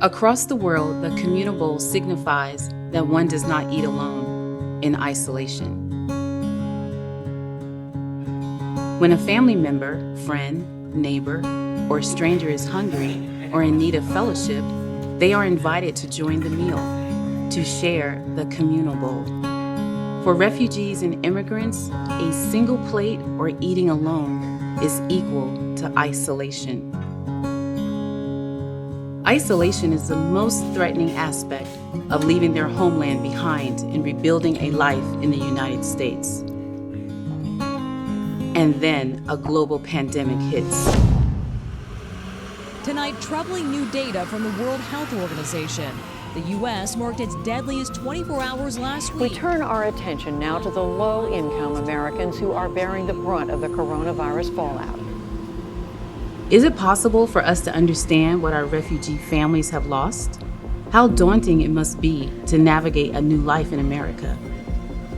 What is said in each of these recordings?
Across the world, the communal bowl signifies that one does not eat alone in isolation. When a family member, friend, neighbor, or stranger is hungry or in need of fellowship, they are invited to join the meal, to share the communal bowl. For refugees and immigrants, a single plate or eating alone is equal to isolation. Isolation is the most threatening aspect of leaving their homeland behind and rebuilding a life in the United States. And then a global pandemic hits. Tonight, troubling new data from the World Health Organization. The U.S. marked its deadliest 24 hours last week. We turn our attention now to the low-income Americans who are bearing the brunt of the coronavirus fallout. Is it possible for us to understand what our refugee families have lost? How daunting it must be to navigate a new life in America.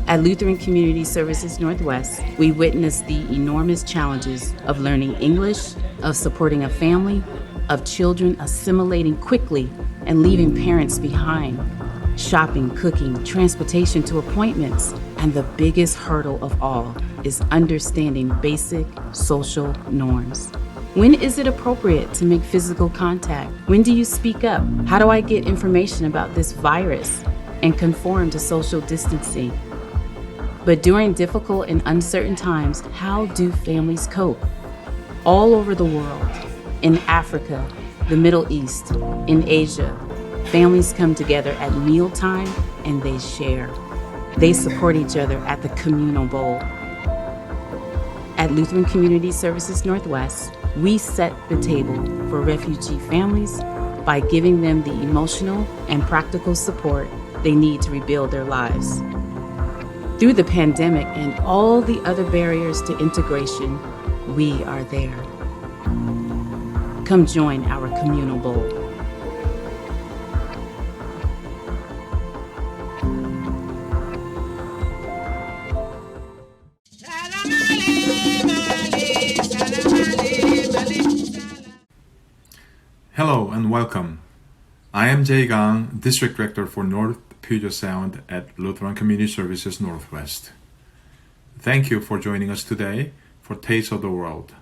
At Lutheran Community Services Northwest, we witness the enormous challenges of learning English, of supporting a family, of children assimilating quickly and leaving parents behind, shopping, cooking, transportation to appointments, and the biggest hurdle of all is understanding basic social norms. When is it appropriate to make physical contact? When do you speak up? How do I get information about this virus and conform to social distancing? But during difficult and uncertain times, how do families cope? All over the world, in Africa, the Middle East, in Asia, families come together at mealtime and they share. They support each other at the communal bowl. At Lutheran Community Services Northwest, we set the table for refugee families by giving them the emotional and practical support they need to rebuild their lives. Through the pandemic and all the other barriers to integration, we are there. Come join our communal bowl. Hello and welcome. I am Jae Gang, District Director for North Puget Sound at Lutheran Community Services Northwest. Thank you for joining us today for Taste of the World,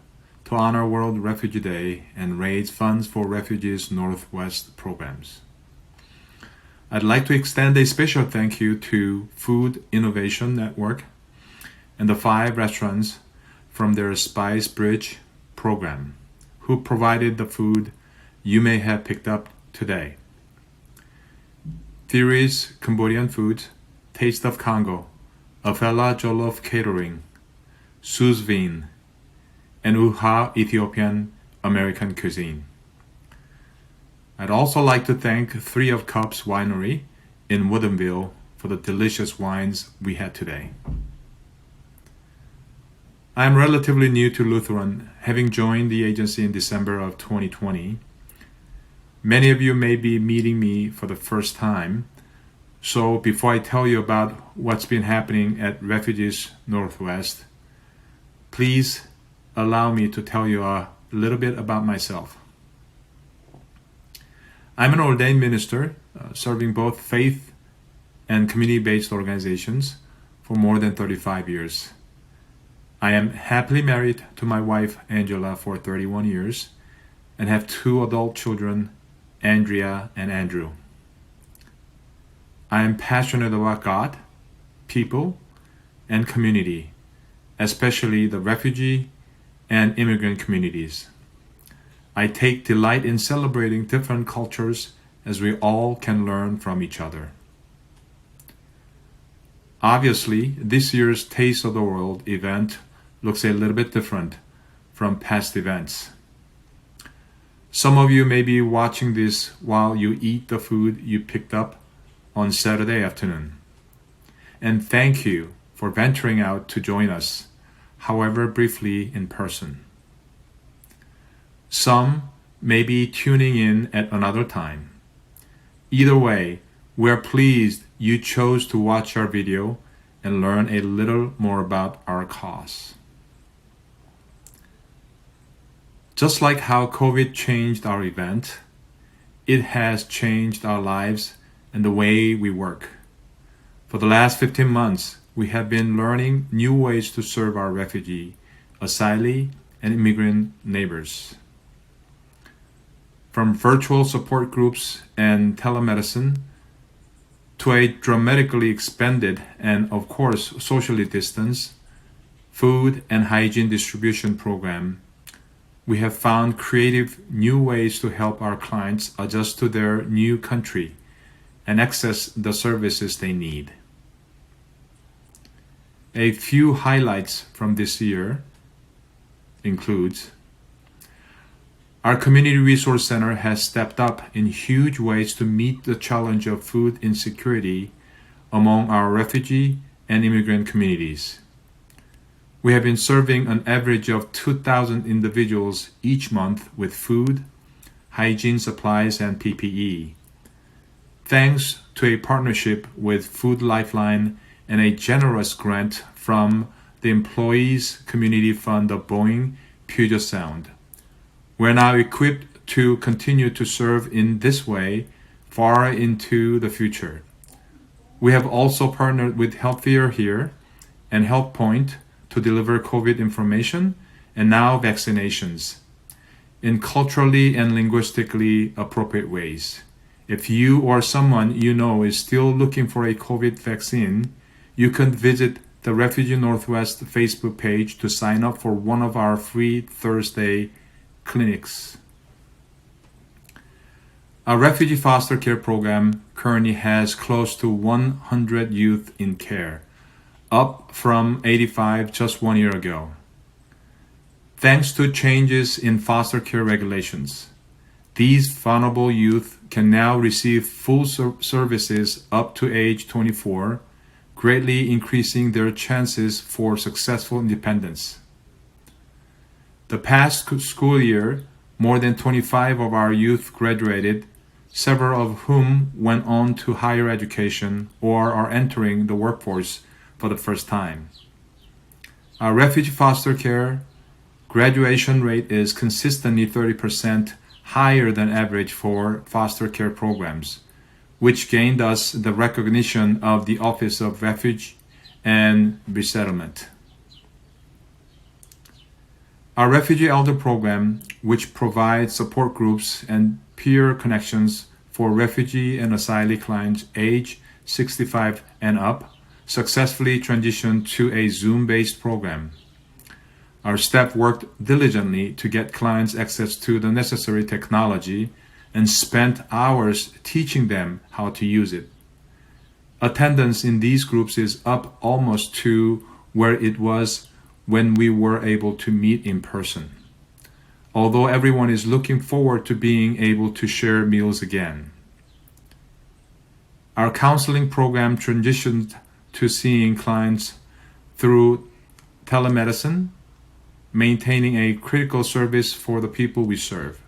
to honor World Refugee Day and raise funds for Refugees Northwest programs. I'd like to extend a special thank you to Food Innovation Network and the 5 restaurants from their Spice Bridge program who provided the food you may have picked up today. Theories Cambodian Food, Taste of Congo, Afela Jollof Catering, Suzvin, and Uha Ethiopian American Cuisine. I'd also like to thank 3 of Cups Winery in Woodinville for the delicious wines we had today. I am relatively new to Lutheran, having joined the agency in December of 2020. Many of you may be meeting me for the first time, so before I tell you about what's been happening at Refugees Northwest, please allow me to tell you a little bit about myself. I'm an ordained minister serving both faith and community-based organizations for more than 35 years. I am happily married to my wife Angela for 31 years and have 2 adult children, Andrea and Andrew. I am passionate about God, people, and community, especially the refugee and immigrant communities. I take delight in celebrating different cultures as we all can learn from each other. Obviously, this year's Taste of the World event looks a little bit different from past events. Some of you may be watching this while you eat the food you picked up on Saturday afternoon. And thank you for venturing out to join us, however briefly in person. Some may be tuning in at another time. Either way, we are pleased you chose to watch our video and learn a little more about our cause. Just like how COVID changed our event, it has changed our lives and the way we work. For the last 15 months, we have been learning new ways to serve our refugee, asylee, and immigrant neighbors. From virtual support groups and telemedicine to a dramatically expanded and, of course, socially distanced food and hygiene distribution program, we have found creative new ways to help our clients adjust to their new country and access the services they need. A few highlights from this year includes our Community Resource Center has stepped up in huge ways to meet the challenge of food insecurity among our refugee and immigrant communities. We have been serving an average of 2,000 individuals each month with food, hygiene supplies, and PPE. Thanks to a partnership with Food Lifeline and a generous grant from the Employees Community Fund of Boeing Puget Sound. We're now equipped to continue to serve in this way far into the future. We have also partnered with Healthier Here and Health Point to deliver COVID information and now vaccinations in culturally and linguistically appropriate ways. If you or someone you know is still looking for a COVID vaccine, you can visit the Refugee Northwest Facebook page to sign up for one of our free Thursday clinics. Our refugee foster care program currently has close to 100 youth in care, up from 85 just 1 year ago. Thanks to changes in foster care regulations, these vulnerable youth can now receive full services up to age 24, greatly increasing their chances for successful independence. The past school year, more than 25 of our youth graduated, several of whom went on to higher education or are entering the workforce for the first time. Our refugee foster care graduation rate is consistently 30% higher than average for foster care programs, which gained us the recognition of the Office of Refuge and Resettlement. Our Refugee Elder Program, which provides support groups and peer connections for refugee and asylee clients age 65 and up, successfully transitioned to a Zoom-based program. Our staff worked diligently to get clients access to the necessary technology and spent hours teaching them how to use it. Attendance in these groups is up almost to where it was when we were able to meet in person, although everyone is looking forward to being able to share meals again. Our counseling program transitioned to seeing clients through telemedicine, maintaining a critical service for the people we serve.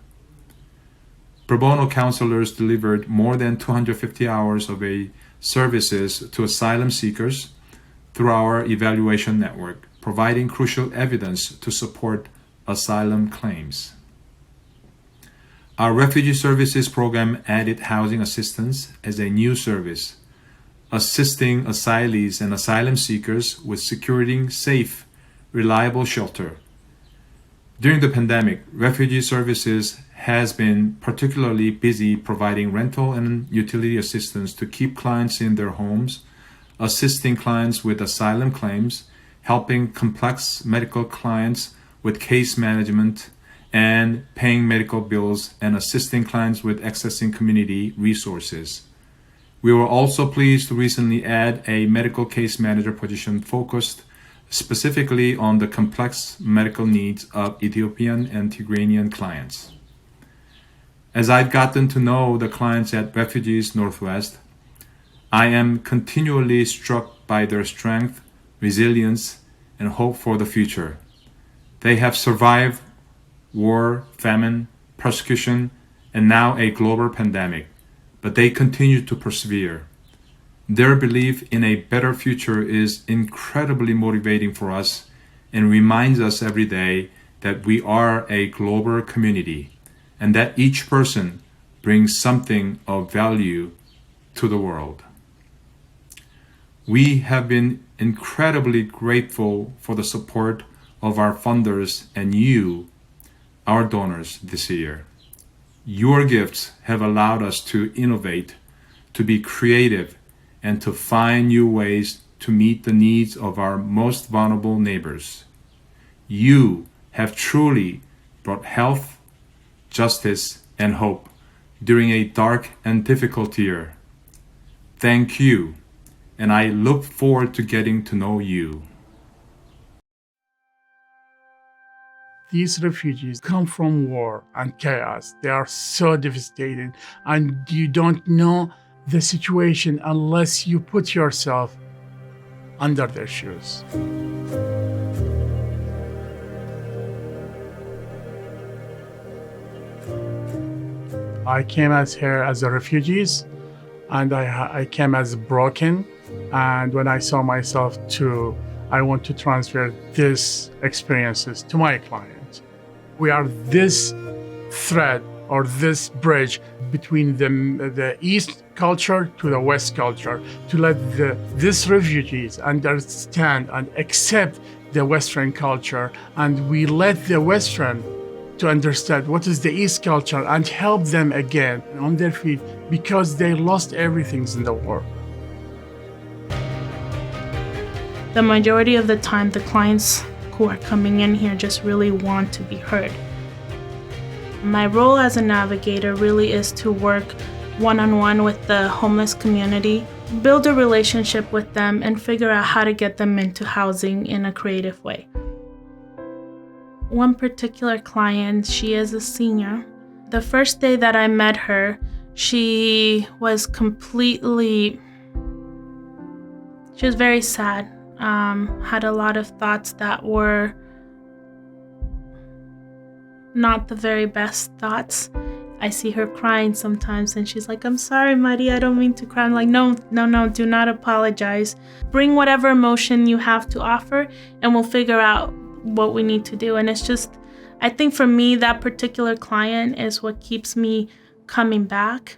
Pro bono counselors delivered more than 250 hours of services to asylum seekers through our evaluation network, providing crucial evidence to support asylum claims. Our Refugee Services Program added housing assistance as a new service, assisting asylees and asylum seekers with securing safe, reliable shelter. During the pandemic, Refugee Services has been particularly busy providing rental and utility assistance to keep clients in their homes, assisting clients with asylum claims, helping complex medical clients with case management and paying medical bills, and assisting clients with accessing community resources. We were also pleased to recently add a medical case manager position focused specifically on the complex medical needs of Ethiopian and Tigranian clients. As I've gotten to know the clients at Refugees Northwest, I am continually struck by their strength, resilience, and hope for the future. They have survived war, famine, persecution, and now a global pandemic, but they continue to persevere. Their belief in a better future is incredibly motivating for us and reminds us every day that we are a global community and that each person, brings something of value to the world. We have been incredibly grateful for the support of our funders and you, our donors, this year. Your gifts have allowed us to innovate, to be creative, and to find new ways to meet the needs of our most vulnerable neighbors. You have truly brought health, justice, and hope during a dark and difficult year. Thank you, and I look forward to getting to know you. These refugees come from war and chaos. They are so devastated, and you don't know the situation unless you put yourself under their shoes. I came as here as a refugees, and I came as broken. And when I saw myself too, I want to transfer these experiences to my clients. We are this thread or this bridge between the East culture to the West culture, to let these refugees understand and accept the Western culture, and we let the Western to understand what is the East culture and help them again on their feet, because they lost everything in the war. The majority of the time, the clients who are coming in here just really want to be heard. My role as a navigator really is to work one-on-one with the homeless community, build a relationship with them, and figure out how to get them into housing in a creative way. One particular client, she is a senior. The first day that I met her, she was very sad. Had a lot of thoughts that were not the very best thoughts. I see her crying sometimes and she's like, "I'm sorry, Maria, I don't mean to cry." I'm like, no, do not apologize. Bring whatever emotion you have to offer and we'll figure out what we need to do. And it's just, I think for me, that particular client is what keeps me coming back.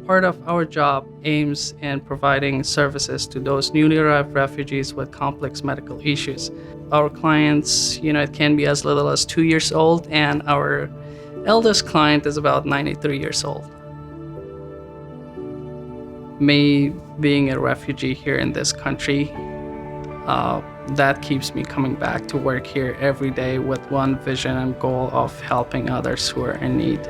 Part of our job aims in providing services to those newly arrived refugees with complex medical issues. Our clients, it can be as little as 2 years old, and our eldest client is about 93 years old. Me being a refugee here in this country, that keeps me coming back to work here every day with one vision and goal of helping others who are in need.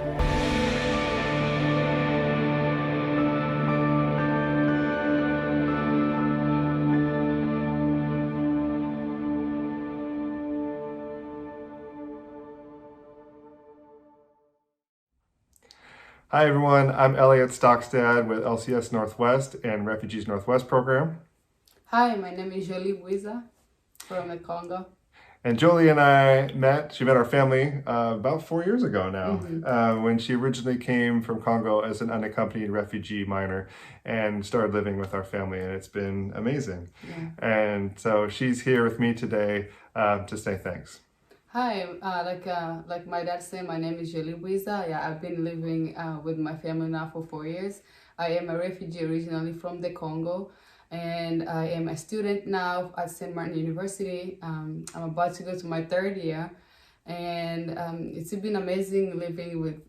Hi everyone, I'm Elliot Stockstad with LCS Northwest and Refugees Northwest program. Hi, my name is Jolie Buiza from the Congo. And Jolie and I she met our family about 4 years ago now, when she originally came from Congo as an unaccompanied refugee minor and started living with our family, and it's been amazing. Yeah. And so she's here with me today to say thanks. Hi, like my dad said, my name is Jolie Buiza. Yeah, I've been living with my family now for 4 years. I am a refugee originally from the Congo, and I am a student now at St. Martin University. I'm about to go to my 3rd year, and it's been amazing living with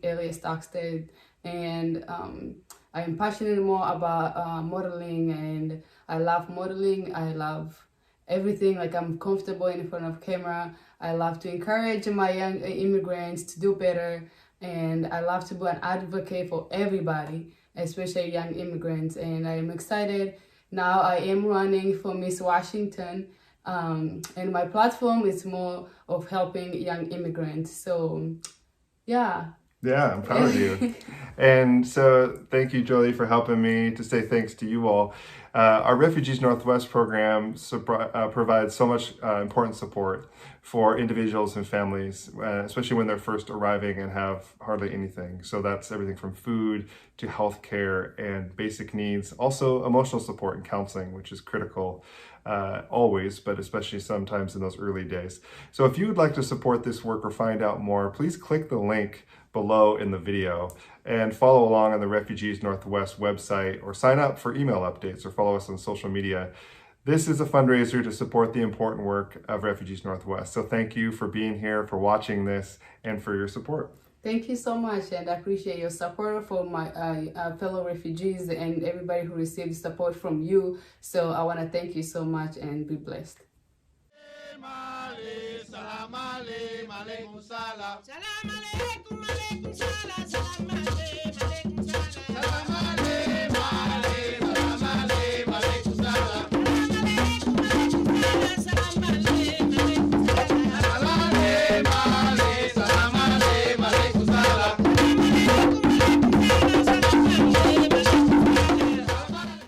Elliot Stockstad, and I am passionate more about modeling, and I love modeling. I love everything, like I'm comfortable in front of camera. I love to encourage my young immigrants to do better, and I love to be an advocate for everybody, especially young immigrants. And I am excited. Now I am running for Miss Washington, and my platform is more of helping young immigrants. So, yeah. Yeah, I'm proud of you. And so thank you, Jolie, for helping me to say thanks to you all. Our Refugees Northwest program provides so much important support for individuals and families, especially when they're first arriving and have hardly anything. So that's everything from food to healthcare and basic needs, also emotional support and counseling, which is critical always, but especially sometimes in those early days. So if you would like to support this work or find out more, please click the link below in the video and follow along on the Refugees Northwest website, or sign up for email updates, or follow us on social media. This is a fundraiser to support the important work of Refugees Northwest. So thank you for being here, for watching this, and for your support. Thank you so much, and I appreciate your support for my fellow refugees and everybody who received support from you. So I want to thank you so much, and be blessed. Salam alaikum, salam alaikum, salam alaikum.